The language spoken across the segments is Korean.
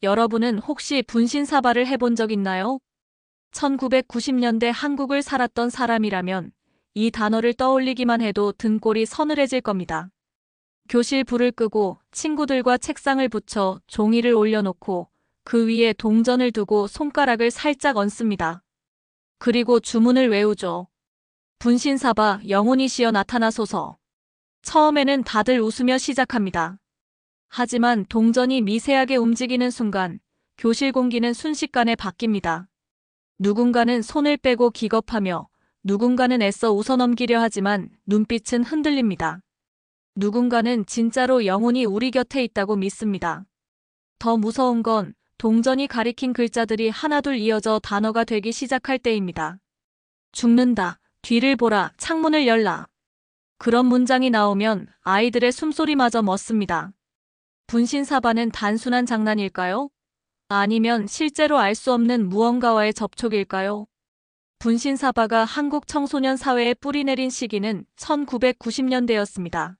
여러분은 혹시 분신사바를 해본 적 있나요? 1990년대 한국을 살았던 사람이라면 이 단어를 떠올리기만 해도 등골이 서늘해질 겁니다. 교실 불을 끄고 친구들과 책상을 붙여 종이를 올려놓고 그 위에 동전을 두고 손가락을 살짝 얹습니다. 그리고 주문을 외우죠. 분신사바 영혼이시여 나타나소서. 처음에는 다들 웃으며 시작합니다. 하지만 동전이 미세하게 움직이는 순간 교실 공기는 순식간에 바뀝니다. 누군가는 손을 빼고 기겁하며 누군가는 애써 웃어넘기려 하지만 눈빛은 흔들립니다. 누군가는 진짜로 영혼이 우리 곁에 있다고 믿습니다. 더 무서운 건 동전이 가리킨 글자들이 하나둘 이어져 단어가 되기 시작할 때입니다. 죽는다, 뒤를 보라, 창문을 열라. 그런 문장이 나오면 아이들의 숨소리마저 멎습니다. 분신사바는 단순한 장난일까요? 아니면 실제로 알 수 없는 무언가와의 접촉일까요? 분신사바가 한국 청소년 사회에 뿌리내린 시기는 1990년대였습니다.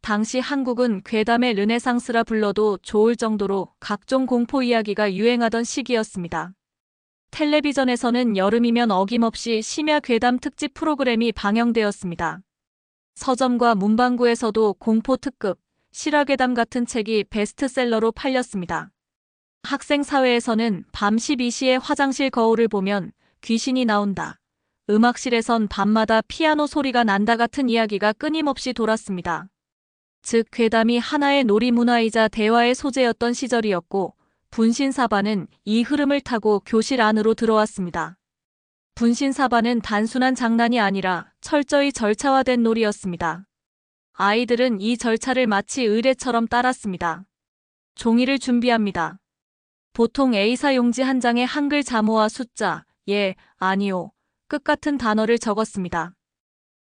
당시 한국은 괴담의 르네상스라 불러도 좋을 정도로 각종 공포 이야기가 유행하던 시기였습니다. 텔레비전에서는 여름이면 어김없이 심야 괴담 특집 프로그램이 방영되었습니다. 서점과 문방구에서도 공포 특급, 실화괴담 같은 책이 베스트셀러로 팔렸습니다. 학생 사회에서는 밤 12시에 화장실 거울을 보면 귀신이 나온다. 음악실에선 밤마다 피아노 소리가 난다 같은 이야기가 끊임없이 돌았습니다. 즉 괴담이 하나의 놀이문화이자 대화의 소재였던 시절이었고 분신사바는 이 흐름을 타고 교실 안으로 들어왔습니다. 분신사바는 단순한 장난이 아니라 철저히 절차화된 놀이였습니다. 아이들은 이 절차를 마치 의례처럼 따랐습니다. 종이를 준비합니다. 보통 A사 용지 한 장에 한글 자모와 숫자, 예, 아니요, 끝 같은 단어를 적었습니다.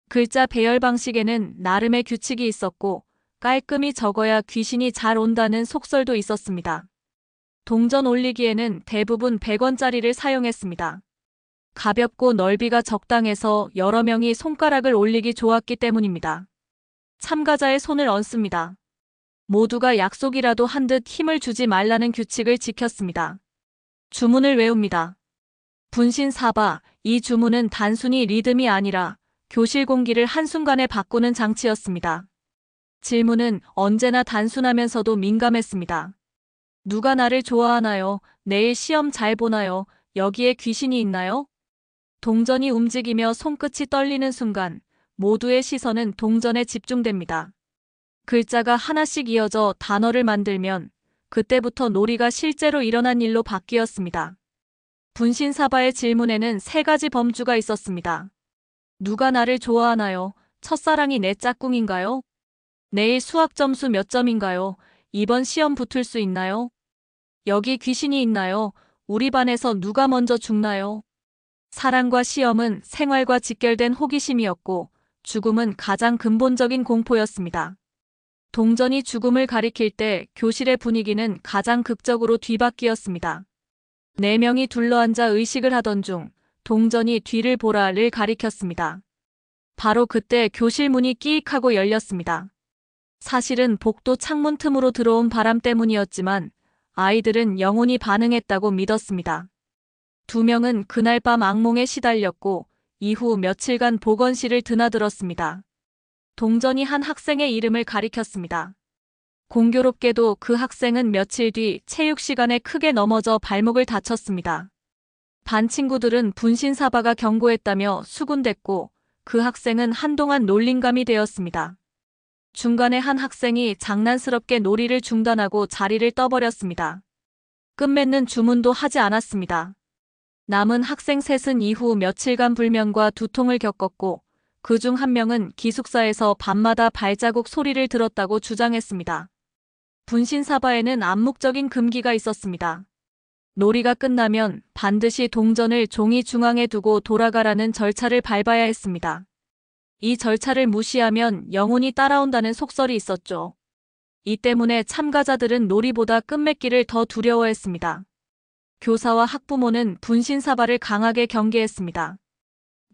글자 배열 방식에는 나름의 규칙이 있었고 깔끔히 적어야 귀신이 잘 온다는 속설도 있었습니다. 동전 올리기에는 대부분 100원짜리를 사용했습니다. 가볍고 넓이가 적당해서 여러 명이 손가락을 올리기 좋았기 때문입니다. 참가자의 손을 얹습니다. 모두가 약속이라도 한 듯 힘을 주지 말라는 규칙을 지켰습니다. 주문을 외웁니다. 분신사바, 이 주문은 단순히 리듬이 아니라 교실 공기를 한순간에 바꾸는 장치였습니다. 질문은 언제나 단순하면서도 민감했습니다. 누가 나를 좋아하나요? 내일 시험 잘 보나요? 여기에 귀신이 있나요? 동전이 움직이며 손끝이 떨리는 순간 모두의 시선은 동전에 집중됩니다. 글자가 하나씩 이어져 단어를 만들면 그때부터 놀이가 실제로 일어난 일로 바뀌었습니다. 분신사바의 질문에는 3가지 범주가 있었습니다. 누가 나를 좋아하나요? 첫사랑이 내 짝꿍인가요? 내일 수학 점수 몇 점인가요? 이번 시험 붙을 수 있나요? 여기 귀신이 있나요? 우리 반에서 누가 먼저 죽나요? 사랑과 시험은 생활과 직결된 호기심이었고 죽음은 가장 근본적인 공포였습니다. 동전이 죽음을 가리킬 때 교실의 분위기는 가장 극적으로 뒤바뀌었습니다. 4명이 둘러앉아 의식을 하던 중 동전이 뒤를 보라를 가리켰습니다. 바로 그때 교실 문이 끼익하고 열렸습니다. 사실은 복도 창문 틈으로 들어온 바람 때문이었지만 아이들은 영혼이 반응했다고 믿었습니다. 2명은 그날 밤 악몽에 시달렸고 이후 며칠간 보건실을 드나들었습니다. 동전이 한 학생의 이름을 가리켰습니다. 공교롭게도 그 학생은 며칠 뒤 체육 시간에 크게 넘어져 발목을 다쳤습니다. 반 친구들은 분신사바가 경고했다며 수군댔고 그 학생은 한동안 놀림감이 되었습니다. 중간에 한 학생이 장난스럽게 놀이를 중단하고 자리를 떠버렸습니다. 끝맺는 주문도 하지 않았습니다. 남은 학생 셋은 이후 며칠간 불면과 두통을 겪었고 그중 한 명은 기숙사에서 밤마다 발자국 소리를 들었다고 주장했습니다. 분신사바에는 암묵적인 금기가 있었습니다. 놀이가 끝나면 반드시 동전을 종이 중앙에 두고 돌아가라는 절차를 밟아야 했습니다. 이 절차를 무시하면 영혼이 따라온다는 속설이 있었죠. 이 때문에 참가자들은 놀이보다 끝맺기를 더 두려워했습니다. 교사와 학부모는 분신사바를 강하게 경계했습니다.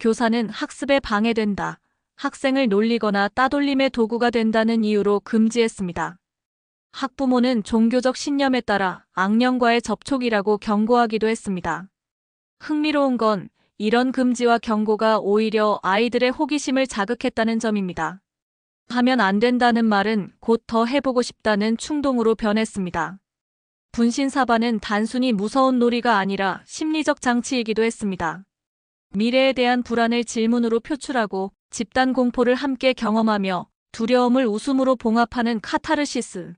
교사는 학습에 방해된다, 학생을 놀리거나 따돌림의 도구가 된다는 이유로 금지했습니다. 학부모는 종교적 신념에 따라 악령과의 접촉이라고 경고하기도 했습니다. 흥미로운 건 이런 금지와 경고가 오히려 아이들의 호기심을 자극했다는 점입니다. 하면 안 된다는 말은 곧 더 해보고 싶다는 충동으로 변했습니다. 분신사바는 단순히 무서운 놀이가 아니라 심리적 장치이기도 했습니다. 미래에 대한 불안을 질문으로 표출하고 집단 공포를 함께 경험하며 두려움을 웃음으로 봉합하는 카타르시스.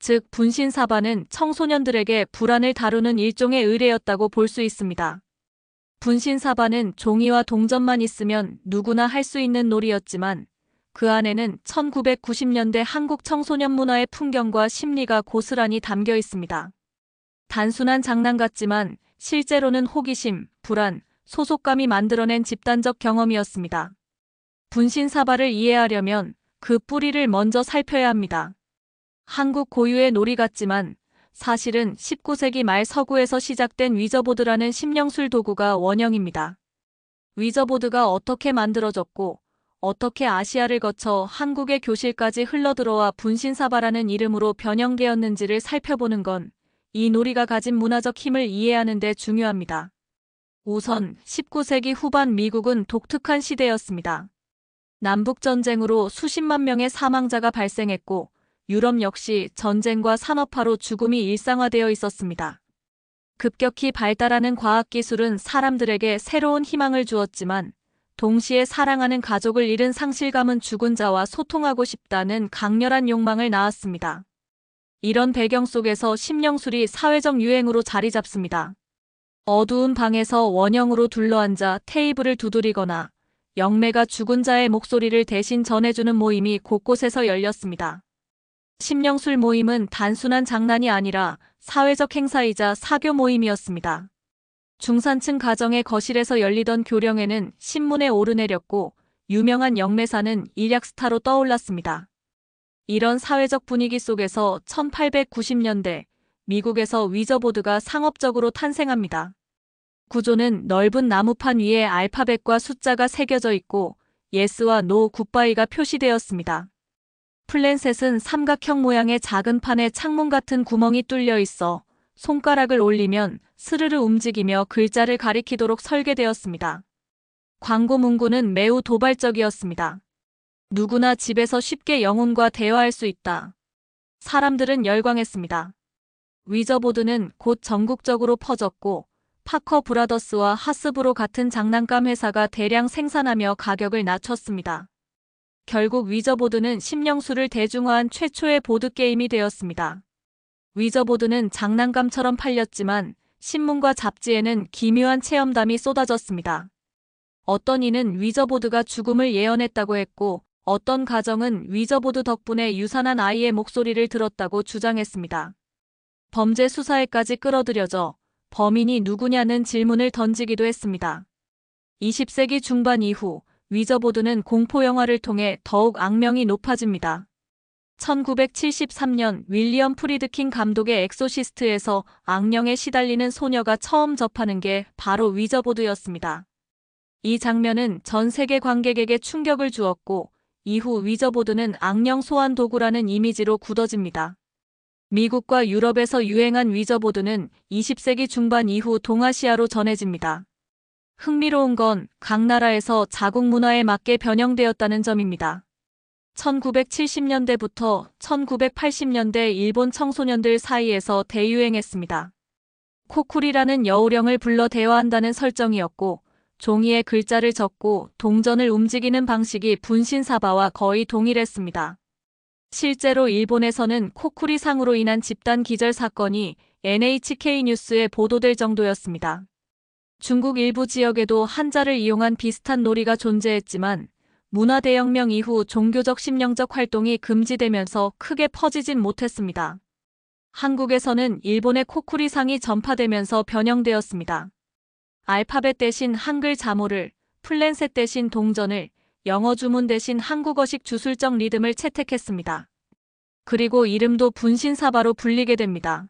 즉, 분신사바는 청소년들에게 불안을 다루는 일종의 의뢰였다고 볼 수 있습니다. 분신사바는 종이와 동전만 있으면 누구나 할 수 있는 놀이였지만 그 안에는 1990년대 한국 청소년 문화의 풍경과 심리가 고스란히 담겨 있습니다. 단순한 장난 같지만 실제로는 호기심, 불안, 소속감이 만들어낸 집단적 경험이었습니다. 분신사바를 이해하려면 그 뿌리를 먼저 살펴야 합니다. 한국 고유의 놀이 같지만 사실은 19세기 말 서구에서 시작된 위저보드라는 심령술 도구가 원형입니다. 위저보드가 어떻게 만들어졌고 어떻게 아시아를 거쳐 한국의 교실까지 흘러들어와 분신사바라는 이름으로 변형되었는지를 살펴보는 건 이 놀이가 가진 문화적 힘을 이해하는 데 중요합니다. 우선 19세기 후반 미국은 독특한 시대였습니다. 남북전쟁으로 수십만 명의 사망자가 발생했고 유럽 역시 전쟁과 산업화로 죽음이 일상화되어 있었습니다. 급격히 발달하는 과학기술은 사람들에게 새로운 희망을 주었지만 동시에 사랑하는 가족을 잃은 상실감은 죽은 자와 소통하고 싶다는 강렬한 욕망을 낳았습니다. 이런 배경 속에서 심령술이 사회적 유행으로 자리 잡습니다. 어두운 방에서 원형으로 둘러앉아 테이블을 두드리거나 영매가 죽은 자의 목소리를 대신 전해주는 모임이 곳곳에서 열렸습니다. 심령술 모임은 단순한 장난이 아니라 사회적 행사이자 사교 모임이었습니다. 중산층 가정의 거실에서 열리던 교령에는 신문에 오르내렸고 유명한 영매사는 일약 스타로 떠올랐습니다. 이런 사회적 분위기 속에서 1890년대 미국에서 위저보드가 상업적으로 탄생합니다. 구조는 넓은 나무판 위에 알파벳과 숫자가 새겨져 있고 예스와 노, 굿바이가 표시되었습니다. 플랜셋은 삼각형 모양의 작은 판에 창문 같은 구멍이 뚫려 있어 손가락을 올리면 스르르 움직이며 글자를 가리키도록 설계되었습니다. 광고 문구는 매우 도발적이었습니다. 누구나 집에서 쉽게 영혼과 대화할 수 있다. 사람들은 열광했습니다. 위저보드는 곧 전국적으로 퍼졌고 파커 브라더스와 하스브로 같은 장난감 회사가 대량 생산하며 가격을 낮췄습니다. 결국 위저보드는 심령술을 대중화한 최초의 보드게임이 되었습니다. 위저보드는 장난감처럼 팔렸지만 신문과 잡지에는 기묘한 체험담이 쏟아졌습니다. 어떤 이는 위저보드가 죽음을 예언했다고 했고 어떤 가정은 위저보드 덕분에 유산한 아이의 목소리를 들었다고 주장했습니다. 범죄 수사에까지 끌어들여져 범인이 누구냐는 질문을 던지기도 했습니다. 20세기 중반 이후 위저보드는 공포영화를 통해 더욱 악명이 높아집니다. 1973년 윌리엄 프리드킨 감독의 엑소시스트에서 악령에 시달리는 소녀가 처음 접하는 게 바로 위저보드였습니다. 이 장면은 전 세계 관객에게 충격을 주었고 이후 위저보드는 악령 소환 도구라는 이미지로 굳어집니다. 미국과 유럽에서 유행한 위저보드는 20세기 중반 이후 동아시아로 전해집니다. 흥미로운 건 각 나라에서 자국 문화에 맞게 변형되었다는 점입니다. 1970년대부터 1980년대 일본 청소년들 사이에서 대유행했습니다. 코쿠리라는 여우령을 불러 대화한다는 설정이었고 종이에 글자를 적고 동전을 움직이는 방식이 분신사바와 거의 동일했습니다. 실제로 일본에서는 코쿠리상으로 인한 집단 기절 사건이 NHK 뉴스에 보도될 정도였습니다. 중국 일부 지역에도 한자를 이용한 비슷한 놀이가 존재했지만 문화대혁명 이후 종교적 심령적 활동이 금지되면서 크게 퍼지진 못했습니다. 한국에서는 일본의 코쿠리상이 전파되면서 변형되었습니다. 알파벳 대신 한글 자모를, 플랜셋 대신 동전을, 영어 주문 대신 한국어식 주술적 리듬을 채택했습니다. 그리고 이름도 분신사바로 불리게 됩니다.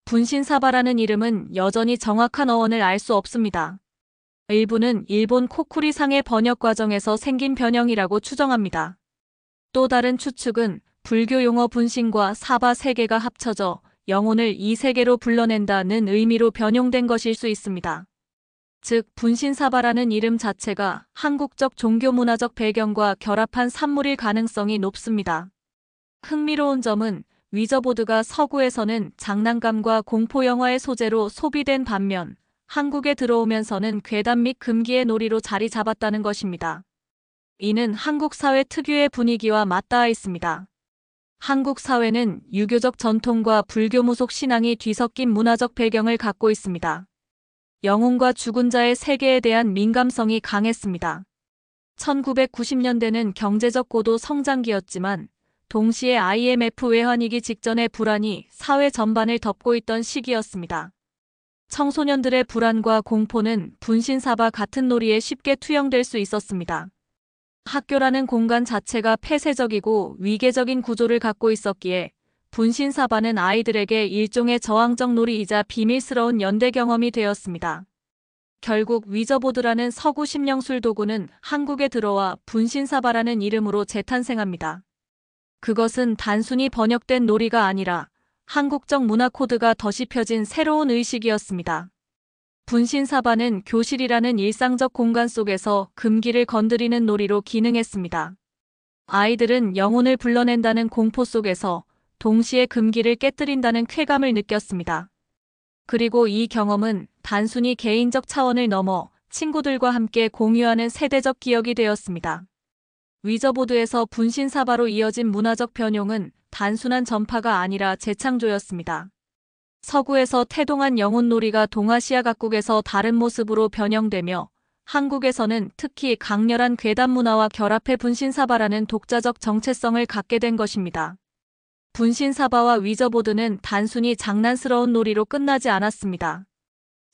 분신사바라는 이름은 여전히 정확한 어원을 알 수 없습니다. 일부는 일본 코쿠리상의 번역 과정에서 생긴 변형이라고 추정합니다. 또 다른 추측은 불교 용어 분신과 사바 세계가 합쳐져 영혼을 이 세계로 불러낸다는 의미로 변용된 것일 수 있습니다. 즉, 분신사바라는 이름 자체가 한국적 종교문화적 배경과 결합한 산물일 가능성이 높습니다. 흥미로운 점은 위저보드가 서구에서는 장난감과 공포영화의 소재로 소비된 반면 한국에 들어오면서는 괴담 및 금기의 놀이로 자리 잡았다는 것입니다. 이는 한국 사회 특유의 분위기와 맞닿아 있습니다. 한국 사회는 유교적 전통과 불교 무속 신앙이 뒤섞인 문화적 배경을 갖고 있습니다. 영혼과 죽은 자의 세계에 대한 민감성이 강했습니다. 1990년대는 경제적 고도 성장기였지만 동시에 IMF 외환위기 직전의 불안이 사회 전반을 덮고 있던 시기였습니다. 청소년들의 불안과 공포는 분신사바 같은 놀이에 쉽게 투영될 수 있었습니다. 학교라는 공간 자체가 폐쇄적이고 위계적인 구조를 갖고 있었기에 분신사바는 아이들에게 일종의 저항적 놀이이자 비밀스러운 연대 경험이 되었습니다. 결국 위저보드라는 서구 심령술 도구는 한국에 들어와 분신사바라는 이름으로 재탄생합니다. 그것은 단순히 번역된 놀이가 아니라 한국적 문화 코드가 덧이 펴진 새로운 의식이었습니다. 분신사바는 교실이라는 일상적 공간 속에서 금기를 건드리는 놀이로 기능했습니다. 아이들은 영혼을 불러낸다는 공포 속에서 동시에 금기를 깨뜨린다는 쾌감을 느꼈습니다. 그리고 이 경험은 단순히 개인적 차원을 넘어 친구들과 함께 공유하는 세대적 기억이 되었습니다. 위저보드에서 분신사바로 이어진 문화적 변용은 단순한 전파가 아니라 재창조였습니다. 서구에서 태동한 영혼놀이가 동아시아 각국에서 다른 모습으로 변형되며 한국에서는 특히 강렬한 괴담 문화와 결합해 분신사바라는 독자적 정체성을 갖게 된 것입니다. 분신사바와 위저보드는 단순히 장난스러운 놀이로 끝나지 않았습니다.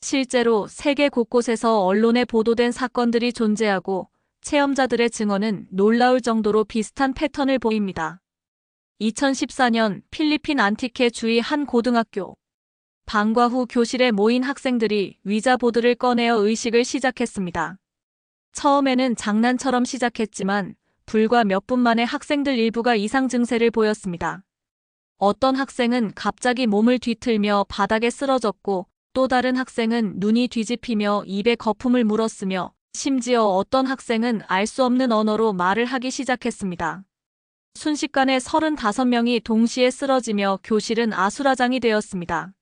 실제로 세계 곳곳에서 언론에 보도된 사건들이 존재하고 체험자들의 증언은 놀라울 정도로 비슷한 패턴을 보입니다. 2014년 필리핀 안티케 주의 한 고등학교. 방과 후 교실에 모인 학생들이 위자보드를 꺼내어 의식을 시작했습니다. 처음에는 장난처럼 시작했지만 불과 몇 분 만에 학생들 일부가 이상 증세를 보였습니다. 어떤 학생은 갑자기 몸을 뒤틀며 바닥에 쓰러졌고 또 다른 학생은 눈이 뒤집히며 입에 거품을 물었으며 심지어 어떤 학생은 알 수 없는 언어로 말을 하기 시작했습니다. 순식간에 35명이 동시에 쓰러지며 교실은 아수라장이 되었습니다.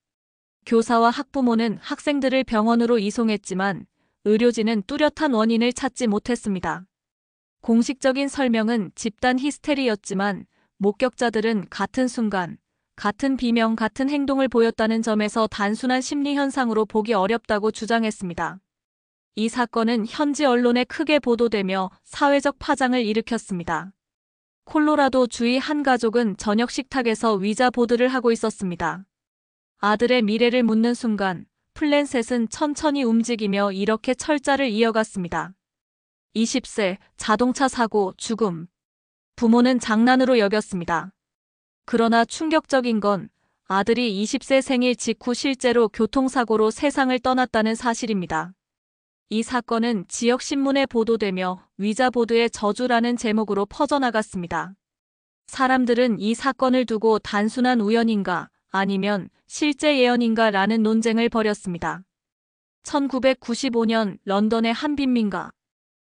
교사와 학부모는 학생들을 병원으로 이송했지만 의료진은 뚜렷한 원인을 찾지 못했습니다. 공식적인 설명은 집단 히스테리였지만 목격자들은 같은 순간, 같은 비명, 같은 행동을 보였다는 점에서 단순한 심리 현상으로 보기 어렵다고 주장했습니다. 이 사건은 현지 언론에 크게 보도되며 사회적 파장을 일으켰습니다. 콜로라도 주의 한 가족은 저녁 식탁에서 위자보드를 하고 있었습니다. 아들의 미래를 묻는 순간 플랜셋은 천천히 움직이며 이렇게 철자를 이어갔습니다. 20세, 자동차 사고, 죽음. 부모는 장난으로 여겼습니다. 그러나 충격적인 건 아들이 20세 생일 직후 실제로 교통사고로 세상을 떠났다는 사실입니다. 이 사건은 지역 신문에 보도되며 위자보드의 저주라는 제목으로 퍼져나갔습니다. 사람들은 이 사건을 두고 단순한 우연인가 아니면 실제 예언인가 라는 논쟁을 벌였습니다. 1995년 런던의 한 빈민가.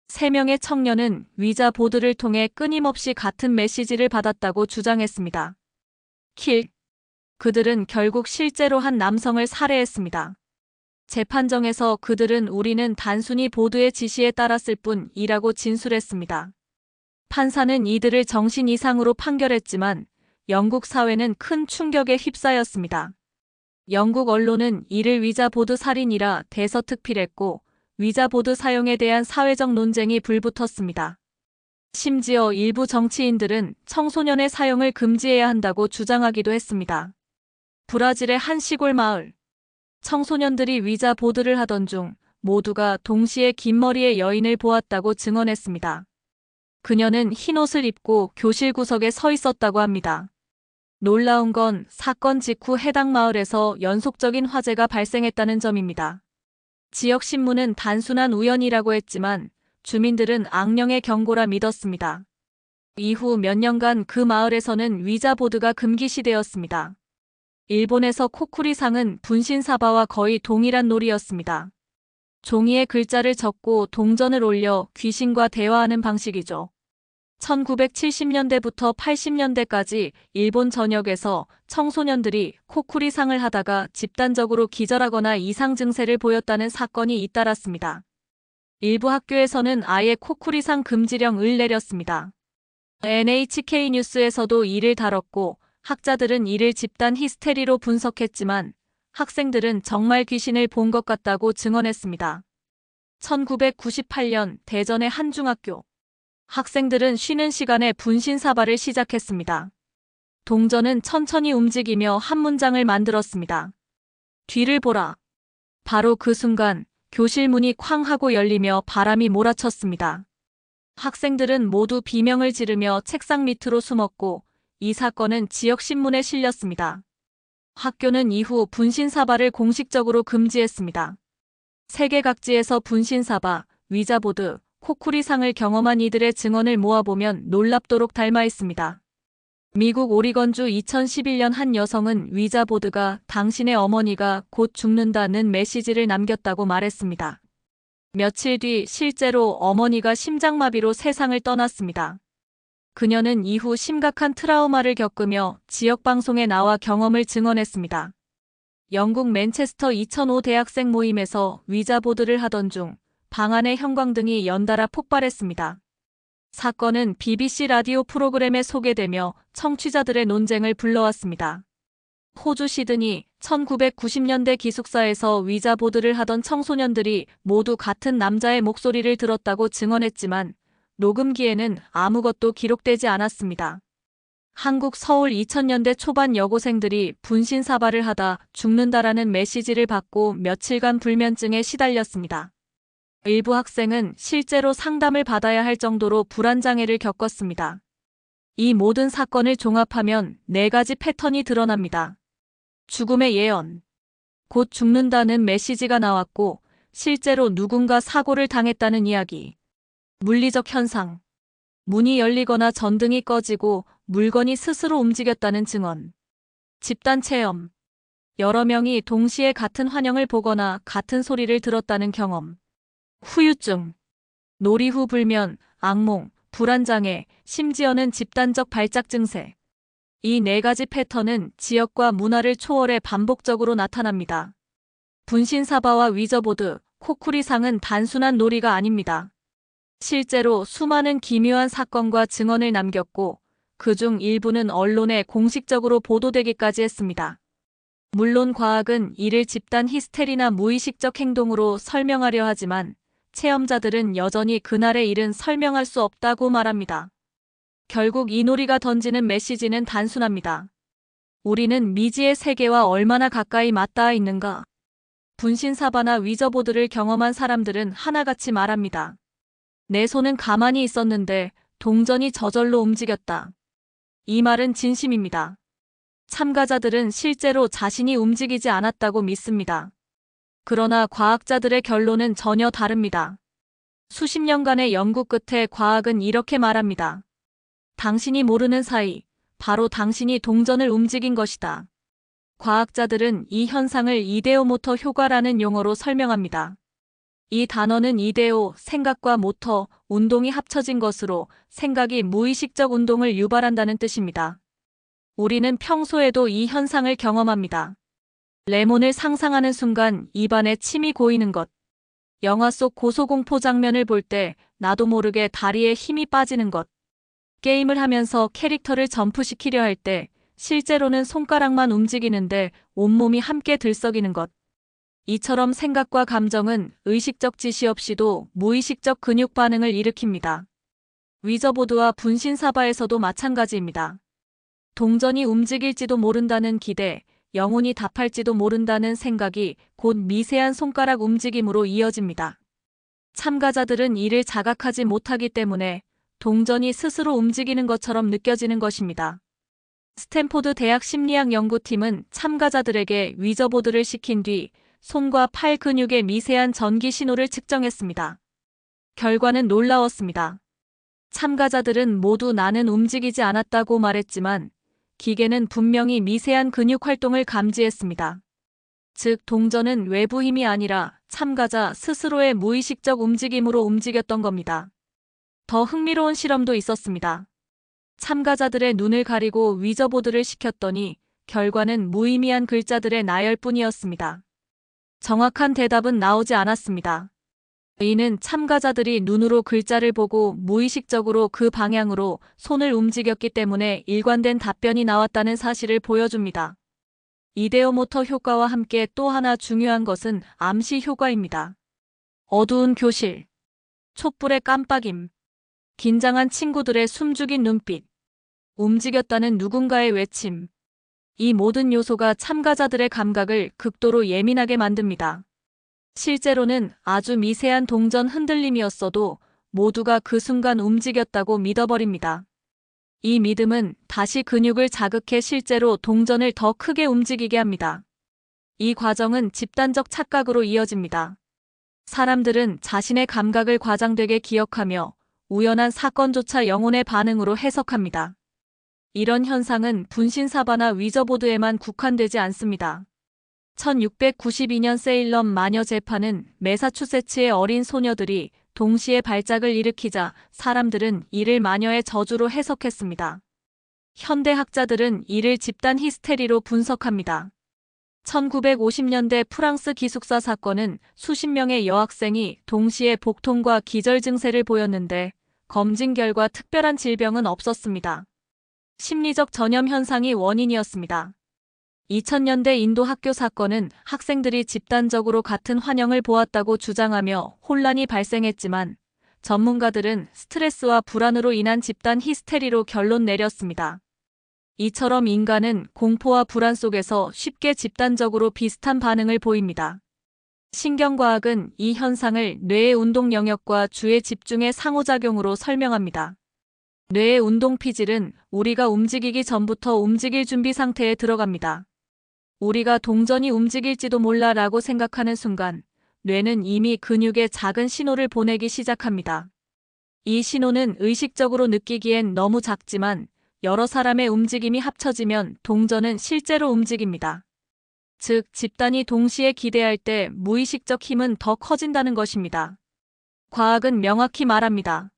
3명의 청년은 위자보드를 통해 끊임없이 같은 메시지를 받았다고 주장했습니다. 킬. 그들은 결국 실제로 한 남성을 살해했습니다. 재판정에서 그들은 우리는 단순히 보드의 지시에 따랐을 뿐이라고 진술했습니다. 판사는 이들을 정신 이상으로 판결했지만 영국 사회는 큰 충격에 휩싸였습니다. 영국 언론은 이를 위자보드 살인이라 대서특필했고 위자보드 사용에 대한 사회적 논쟁이 불붙었습니다. 심지어 일부 정치인들은 청소년의 사용을 금지해야 한다고 주장하기도 했습니다. 브라질의 한 시골 마을. 청소년들이 위자보드를 하던 중 모두가 동시에 긴 머리의 여인을 보았다고 증언했습니다. 그녀는 흰옷을 입고 교실 구석에 서 있었다고 합니다. 놀라운 건 사건 직후 해당 마을에서 연속적인 화재가 발생했다는 점입니다. 지역 신문은 단순한 우연이라고 했지만 주민들은 악령의 경고라 믿었습니다. 이후 몇 년간 그 마을에서는 위자보드가 금기시되었습니다. 일본에서 코쿠리상은 분신사바와 거의 동일한 놀이였습니다. 종이에 글자를 적고 동전을 올려 귀신과 대화하는 방식이죠. 1970년대부터 80년대까지 일본 전역에서 청소년들이 코쿠리상을 하다가 집단적으로 기절하거나 이상 증세를 보였다는 사건이 잇따랐습니다. 일부 학교에서는 아예 코쿠리상 금지령을 내렸습니다. NHK 뉴스에서도 이를 다뤘고 학자들은 이를 집단 히스테리로 분석했지만 학생들은 정말 귀신을 본 것 같다고 증언했습니다. 1998년 대전의 한 중학교. 학생들은 쉬는 시간에 분신사바를 시작했습니다. 동전은 천천히 움직이며 한 문장을 만들었습니다. 뒤를 보라. 바로 그 순간 교실 문이 쾅 하고 열리며 바람이 몰아쳤습니다. 학생들은 모두 비명을 지르며 책상 밑으로 숨었고 이 사건은 지역신문에 실렸습니다. 학교는 이후 분신사바를 공식적으로 금지했습니다. 세계 각지에서 분신사바, 위자보드, 코쿠리상을 경험한 이들의 증언을 모아보면 놀랍도록 닮아 있습니다. 미국 오리건주 2011년 한 여성은 위자보드가 당신의 어머니가 곧 죽는다는 메시지를 남겼다고 말했습니다. 며칠 뒤 실제로 어머니가 심장마비로 세상을 떠났습니다. 그녀는 이후 심각한 트라우마를 겪으며 지역방송에 나와 경험을 증언했습니다. 영국 맨체스터 2005 대학생 모임에서 위자보드를 하던 중 방 안의 형광등이 연달아 폭발했습니다. 사건은 BBC 라디오 프로그램에 소개되며 청취자들의 논쟁을 불러왔습니다. 호주 시드니 1990년대 기숙사에서 위자보드를 하던 청소년들이 모두 같은 남자의 목소리를 들었다고 증언했지만 녹음기에는 아무것도 기록되지 않았습니다. 한국 서울 2000년대 초반 여고생들이 분신사바를 하다 죽는다라는 메시지를 받고 며칠간 불면증에 시달렸습니다. 일부 학생은 실제로 상담을 받아야 할 정도로 불안장애를 겪었습니다. 이 모든 사건을 종합하면 4가지 패턴이 드러납니다. 죽음의 예언. 곧 죽는다는 메시지가 나왔고 실제로 누군가 사고를 당했다는 이야기. 물리적 현상. 문이 열리거나 전등이 꺼지고 물건이 스스로 움직였다는 증언. 집단 체험. 여러 명이 동시에 같은 환영을 보거나 같은 소리를 들었다는 경험. 후유증. 놀이 후 불면, 악몽, 불안장애, 심지어는 집단적 발작 증세. 이 4가지 패턴은 지역과 문화를 초월해 반복적으로 나타납니다. 분신사바와 위저보드, 코쿠리상은 단순한 놀이가 아닙니다. 실제로 수많은 기묘한 사건과 증언을 남겼고 그중 일부는 언론에 공식적으로 보도되기까지 했습니다. 물론 과학은 이를 집단 히스테리나 무의식적 행동으로 설명하려 하지만 체험자들은 여전히 그날의 일은 설명할 수 없다고 말합니다. 결국 이 놀이가 던지는 메시지는 단순합니다. 우리는 미지의 세계와 얼마나 가까이 맞닿아 있는가? 분신사바나 위저보드를 경험한 사람들은 하나같이 말합니다. 내 손은 가만히 있었는데 동전이 저절로 움직였다. 이 말은 진심입니다. 참가자들은 실제로 자신이 움직이지 않았다고 믿습니다. 그러나 과학자들의 결론은 전혀 다릅니다. 수십 년간의 연구 끝에 과학은 이렇게 말합니다. 당신이 모르는 사이 바로 당신이 동전을 움직인 것이다. 과학자들은 이 현상을 이데오 모터 효과라는 용어로 설명합니다. 이 단어는 이데오, 생각과 모터, 운동이 합쳐진 것으로 생각이 무의식적 운동을 유발한다는 뜻입니다. 우리는 평소에도 이 현상을 경험합니다. 레몬을 상상하는 순간 입안에 침이 고이는 것. 영화 속 고소공포 장면을 볼 때 나도 모르게 다리에 힘이 빠지는 것. 게임을 하면서 캐릭터를 점프시키려 할 때 실제로는 손가락만 움직이는데 온몸이 함께 들썩이는 것. 이처럼 생각과 감정은 의식적 지시 없이도 무의식적 근육 반응을 일으킵니다. 위저보드와 분신사바에서도 마찬가지입니다. 동전이 움직일지도 모른다는 기대, 영혼이 답할지도 모른다는 생각이 곧 미세한 손가락 움직임으로 이어집니다. 참가자들은 이를 자각하지 못하기 때문에 동전이 스스로 움직이는 것처럼 느껴지는 것입니다. 스탠포드 대학 심리학 연구팀은 참가자들에게 위저보드를 시킨 뒤 손과 팔 근육의 미세한 전기 신호를 측정했습니다. 결과는 놀라웠습니다. 참가자들은 모두 나는 움직이지 않았다고 말했지만 기계는 분명히 미세한 근육 활동을 감지했습니다. 즉, 동전은 외부 힘이 아니라 참가자 스스로의 무의식적 움직임으로 움직였던 겁니다. 더 흥미로운 실험도 있었습니다. 참가자들의 눈을 가리고 위저보드를 시켰더니 결과는 무의미한 글자들의 나열뿐이었습니다. 정확한 대답은 나오지 않았습니다. 이는 참가자들이 눈으로 글자를 보고 무의식적으로 그 방향으로 손을 움직였기 때문에 일관된 답변이 나왔다는 사실을 보여줍니다. 이데오모터 효과와 함께 또 하나 중요한 것은 암시 효과입니다. 어두운 교실, 촛불의 깜빡임, 긴장한 친구들의 숨죽인 눈빛, 움직였다는 누군가의 외침. 이 모든 요소가 참가자들의 감각을 극도로 예민하게 만듭니다. 실제로는 아주 미세한 동전 흔들림이었어도 모두가 그 순간 움직였다고 믿어버립니다. 이 믿음은 다시 근육을 자극해 실제로 동전을 더 크게 움직이게 합니다. 이 과정은 집단적 착각으로 이어집니다. 사람들은 자신의 감각을 과장되게 기억하며 우연한 사건조차 영혼의 반응으로 해석합니다. 이런 현상은 분신사바나 위저보드에만 국한되지 않습니다. 1692년 세일럼 마녀 재판은 매사추세츠의 어린 소녀들이 동시에 발작을 일으키자 사람들은 이를 마녀의 저주로 해석했습니다. 현대 학자들은 이를 집단 히스테리로 분석합니다. 1950년대 프랑스 기숙사 사건은 수십 명의 여학생이 동시에 복통과 기절 증세를 보였는데 검진 결과 특별한 질병은 없었습니다. 심리적 전염 현상이 원인이었습니다. 2000년대 인도 학교 사건은 학생들이 집단적으로 같은 환영을 보았다고 주장하며 혼란이 발생했지만 전문가들은 스트레스와 불안으로 인한 집단 히스테리로 결론 내렸습니다. 이처럼 인간은 공포와 불안 속에서 쉽게 집단적으로 비슷한 반응을 보입니다. 신경과학은 이 현상을 뇌의 운동 영역과 주의 집중의 상호작용으로 설명합니다. 뇌의 운동 피질은 우리가 움직이기 전부터 움직일 준비 상태에 들어갑니다. 우리가 동전이 움직일지도 몰라라고 생각하는 순간 뇌는 이미 근육에 작은 신호를 보내기 시작합니다. 이 신호는 의식적으로 느끼기엔 너무 작지만 여러 사람의 움직임이 합쳐지면 동전은 실제로 움직입니다. 즉, 집단이 동시에 기대할 때 무의식적 힘은 더 커진다는 것입니다. 과학은 명확히 말합니다.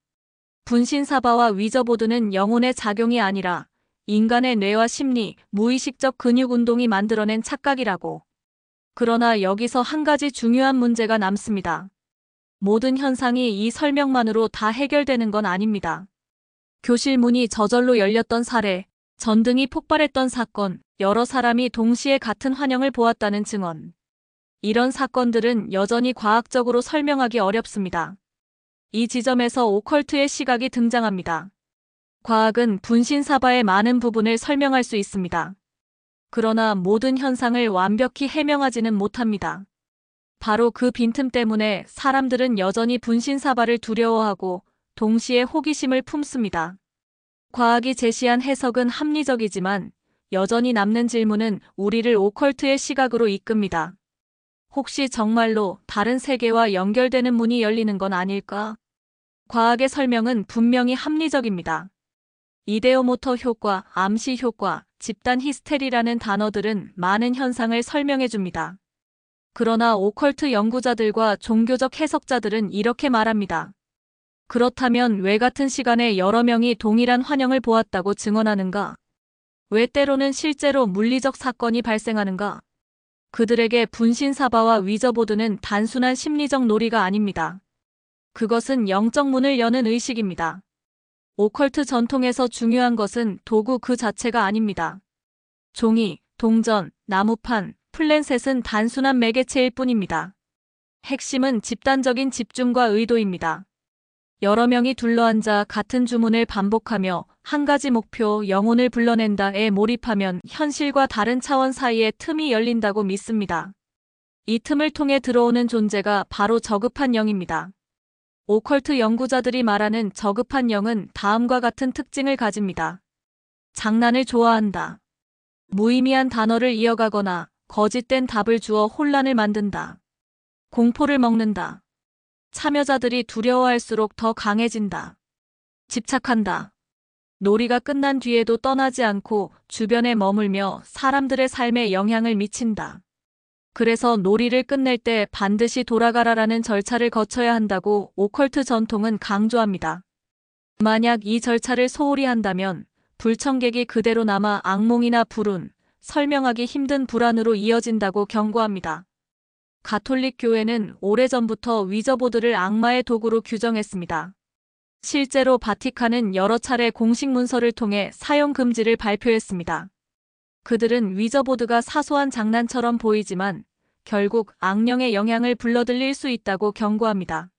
분신사바와 위저보드는 영혼의 작용이 아니라 인간의 뇌와 심리, 무의식적 근육 운동이 만들어낸 착각이라고. 그러나 여기서 한 가지 중요한 문제가 남습니다. 모든 현상이 이 설명만으로 다 해결되는 건 아닙니다. 교실 문이 저절로 열렸던 사례, 전등이 폭발했던 사건, 여러 사람이 동시에 같은 환영을 보았다는 증언. 이런 사건들은 여전히 과학적으로 설명하기 어렵습니다. 이 지점에서 오컬트의 시각이 등장합니다. 과학은 분신사바의 많은 부분을 설명할 수 있습니다. 그러나 모든 현상을 완벽히 해명하지는 못합니다. 바로 그 빈틈 때문에 사람들은 여전히 분신사바를 두려워하고 동시에 호기심을 품습니다. 과학이 제시한 해석은 합리적이지만 여전히 남는 질문은 우리를 오컬트의 시각으로 이끕니다. 혹시 정말로 다른 세계와 연결되는 문이 열리는 건 아닐까? 과학의 설명은 분명히 합리적입니다. 이데오모터 효과, 암시 효과, 집단 히스테리라는 단어들은 많은 현상을 설명해줍니다. 그러나 오컬트 연구자들과 종교적 해석자들은 이렇게 말합니다. 그렇다면 왜 같은 시간에 여러 명이 동일한 환영을 보았다고 증언하는가? 왜 때로는 실제로 물리적 사건이 발생하는가? 그들에게 분신사바와 위저보드는 단순한 심리적 놀이가 아닙니다. 그것은 영적 문을 여는 의식입니다. 오컬트 전통에서 중요한 것은 도구 그 자체가 아닙니다. 종이, 동전, 나무판, 플랜셋은 단순한 매개체일 뿐입니다. 핵심은 집단적인 집중과 의도입니다. 여러 명이 둘러앉아 같은 주문을 반복하며 한 가지 목표, 영혼을 불러낸다에 몰입하면 현실과 다른 차원 사이에 틈이 열린다고 믿습니다. 이 틈을 통해 들어오는 존재가 바로 저급한 영입니다. 오컬트 연구자들이 말하는 저급한 영은 다음과 같은 특징을 가집니다. 장난을 좋아한다. 무의미한 단어를 이어가거나 거짓된 답을 주어 혼란을 만든다. 공포를 먹는다. 참여자들이 두려워할수록 더 강해진다. 집착한다. 놀이가 끝난 뒤에도 떠나지 않고 주변에 머물며 사람들의 삶에 영향을 미친다. 그래서 놀이를 끝낼 때 반드시 돌아가라라는 절차를 거쳐야 한다고 오컬트 전통은 강조합니다. 만약 이 절차를 소홀히 한다면 불청객이 그대로 남아 악몽이나 불운, 설명하기 힘든 불안으로 이어진다고 경고합니다. 가톨릭 교회는 오래전부터 위저보드를 악마의 도구로 규정했습니다. 실제로 바티칸은 여러 차례 공식 문서를 통해 사용 금지를 발표했습니다. 그들은 위저보드가 사소한 장난처럼 보이지만 결국 악령의 영향을 불러들일 수 있다고 경고합니다.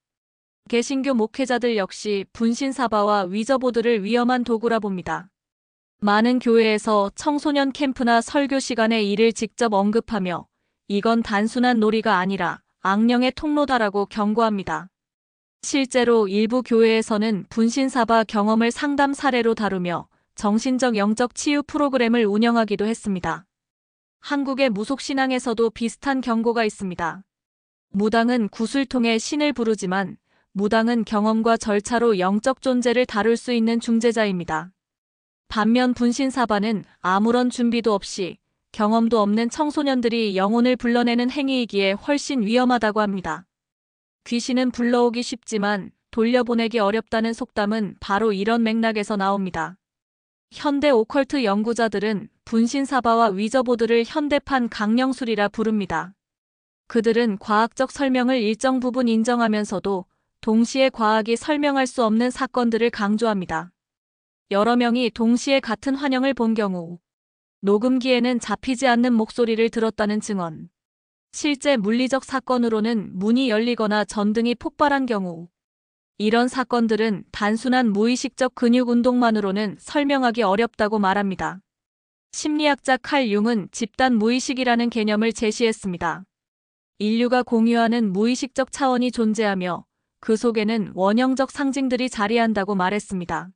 개신교 목회자들 역시 분신사바와 위저보드를 위험한 도구라 봅니다. 많은 교회에서 청소년 캠프나 설교 시간에 이를 직접 언급하며 이건 단순한 놀이가 아니라 악령의 통로다라고 경고합니다. 실제로 일부 교회에서는 분신사바 경험을 상담 사례로 다루며 정신적 영적 치유 프로그램을 운영하기도 했습니다. 한국의 무속신앙에서도 비슷한 경고가 있습니다. 무당은 굿을 통해 신을 부르지만 무당은 경험과 절차로 영적 존재를 다룰 수 있는 중재자입니다. 반면 분신사바는 아무런 준비도 없이 경험도 없는 청소년들이 영혼을 불러내는 행위이기에 훨씬 위험하다고 합니다. 귀신은 불러오기 쉽지만 돌려보내기 어렵다는 속담은 바로 이런 맥락에서 나옵니다. 현대 오컬트 연구자들은 분신사바와 위저보드를 현대판 강령술이라 부릅니다. 그들은 과학적 설명을 일정 부분 인정하면서도 동시에 과학이 설명할 수 없는 사건들을 강조합니다. 여러 명이 동시에 같은 환영을 본 경우, 녹음기에는 잡히지 않는 목소리를 들었다는 증언, 실제 물리적 사건으로는 문이 열리거나 전등이 폭발한 경우, 이런 사건들은 단순한 무의식적 근육 운동만으로는 설명하기 어렵다고 말합니다. 심리학자 칼 융은 집단 무의식이라는 개념을 제시했습니다. 인류가 공유하는 무의식적 차원이 존재하며 그 속에는 원형적 상징들이 자리한다고 말했습니다.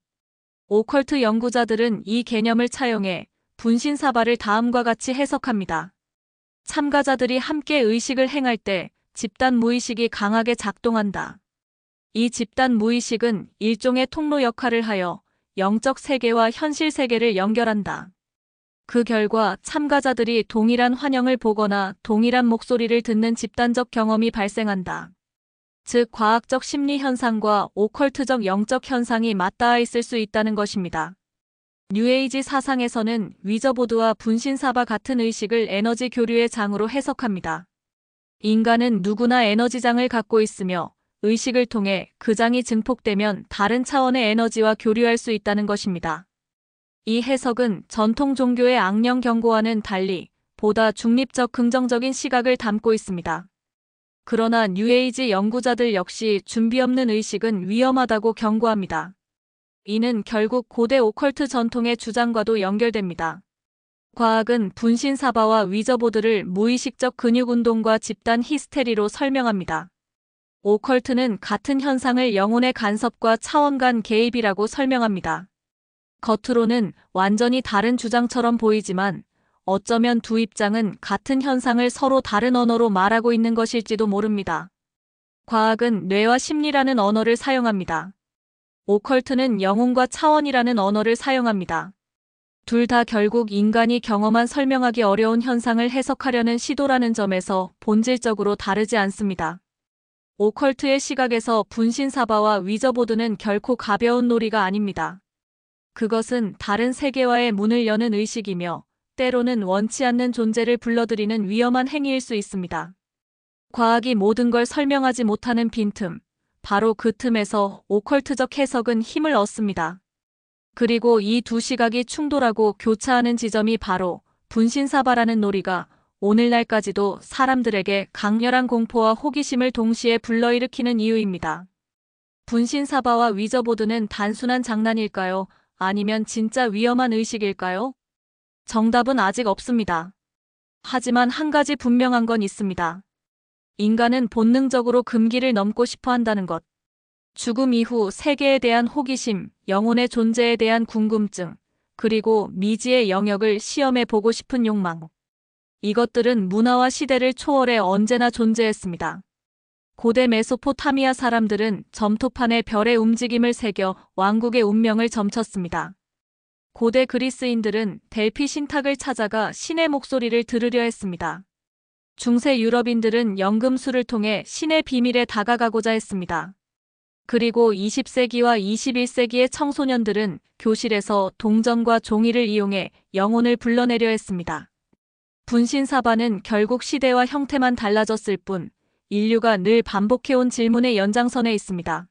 오컬트 연구자들은 이 개념을 차용해 분신사바를 다음과 같이 해석합니다. 참가자들이 함께 의식을 행할 때 집단 무의식이 강하게 작동한다. 이 집단 무의식은 일종의 통로 역할을 하여 영적 세계와 현실 세계를 연결한다. 그 결과 참가자들이 동일한 환영을 보거나 동일한 목소리를 듣는 집단적 경험이 발생한다. 즉, 과학적 심리 현상과 오컬트적 영적 현상이 맞닿아 있을 수 있다는 것입니다. 뉴에이지 사상에서는 위저보드와 분신사바 같은 의식을 에너지 교류의 장으로 해석합니다. 인간은 누구나 에너지장을 갖고 있으며 의식을 통해 그 장이 증폭되면 다른 차원의 에너지와 교류할 수 있다는 것입니다. 이 해석은 전통 종교의 악령 경고와는 달리 보다 중립적 긍정적인 시각을 담고 있습니다. 그러나 뉴에이지 연구자들 역시 준비 없는 의식은 위험하다고 경고합니다. 이는 결국 고대 오컬트 전통의 주장과도 연결됩니다. 과학은 분신사바와 위저보드를 무의식적 근육운동과 집단 히스테리로 설명합니다. 오컬트는 같은 현상을 영혼의 간섭과 차원 간 개입이라고 설명합니다. 겉으로는 완전히 다른 주장처럼 보이지만 어쩌면 두 입장은 같은 현상을 서로 다른 언어로 말하고 있는 것일지도 모릅니다. 과학은 뇌와 심리라는 언어를 사용합니다. 오컬트는 영혼과 차원이라는 언어를 사용합니다. 둘 다 결국 인간이 경험한 설명하기 어려운 현상을 해석하려는 시도라는 점에서 본질적으로 다르지 않습니다. 오컬트의 시각에서 분신사바와 위저보드는 결코 가벼운 놀이가 아닙니다. 그것은 다른 세계와의 문을 여는 의식이며 때로는 원치 않는 존재를 불러들이는 위험한 행위일 수 있습니다. 과학이 모든 걸 설명하지 못하는 빈틈, 바로 그 틈에서 오컬트적 해석은 힘을 얻습니다. 그리고 이 두 시각이 충돌하고 교차하는 지점이 바로 분신사바라는 놀이가 오늘날까지도 사람들에게 강렬한 공포와 호기심을 동시에 불러일으키는 이유입니다. 분신사바와 위저보드는 단순한 장난일까요? 아니면 진짜 위험한 의식일까요? 정답은 아직 없습니다. 하지만 한 가지 분명한 건 있습니다. 인간은 본능적으로 금기를 넘고 싶어 한다는 것. 죽음 이후 세계에 대한 호기심, 영혼의 존재에 대한 궁금증, 그리고 미지의 영역을 시험해 보고 싶은 욕망. 이것들은 문화와 시대를 초월해 언제나 존재했습니다. 고대 메소포타미아 사람들은 점토판에 별의 움직임을 새겨 왕국의 운명을 점쳤습니다. 고대 그리스인들은 델피 신탁을 찾아가 신의 목소리를 들으려 했습니다. 중세 유럽인들은 연금술을 통해 신의 비밀에 다가가고자 했습니다. 그리고 20세기와 21세기의 청소년들은 교실에서 동전과 종이를 이용해 영혼을 불러내려 했습니다. 분신사바는 결국 시대와 형태만 달라졌을 뿐 인류가 늘 반복해온 질문의 연장선에 있습니다.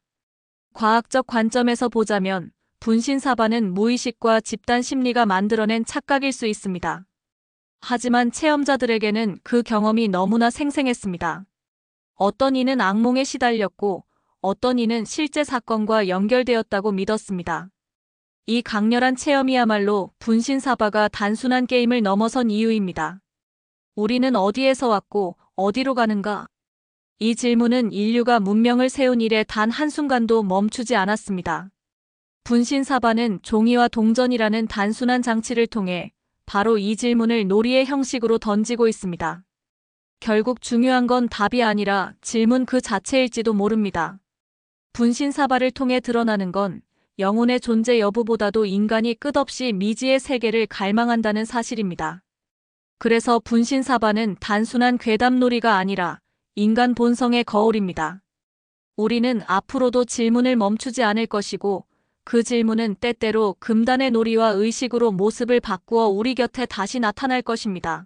과학적 관점에서 보자면 분신사바는 무의식과 집단 심리가 만들어낸 착각일 수 있습니다. 하지만 체험자들에게는 그 경험이 너무나 생생했습니다. 어떤 이는 악몽에 시달렸고 어떤 이는 실제 사건과 연결되었다고 믿었습니다. 이 강렬한 체험이야말로 분신사바가 단순한 게임을 넘어선 이유입니다. 우리는 어디에서 왔고 어디로 가는가? 이 질문은 인류가 문명을 세운 이래 단 한순간도 멈추지 않았습니다. 분신사바는 종이와 동전이라는 단순한 장치를 통해 바로 이 질문을 놀이의 형식으로 던지고 있습니다. 결국 중요한 건 답이 아니라 질문 그 자체일지도 모릅니다. 분신사바를 통해 드러나는 건 영혼의 존재 여부보다도 인간이 끝없이 미지의 세계를 갈망한다는 사실입니다. 그래서 분신사바는 단순한 괴담놀이가 아니라 인간 본성의 거울입니다. 우리는 앞으로도 질문을 멈추지 않을 것이고 그 질문은 때때로 금단의 놀이와 의식으로 모습을 바꾸어 우리 곁에 다시 나타날 것입니다.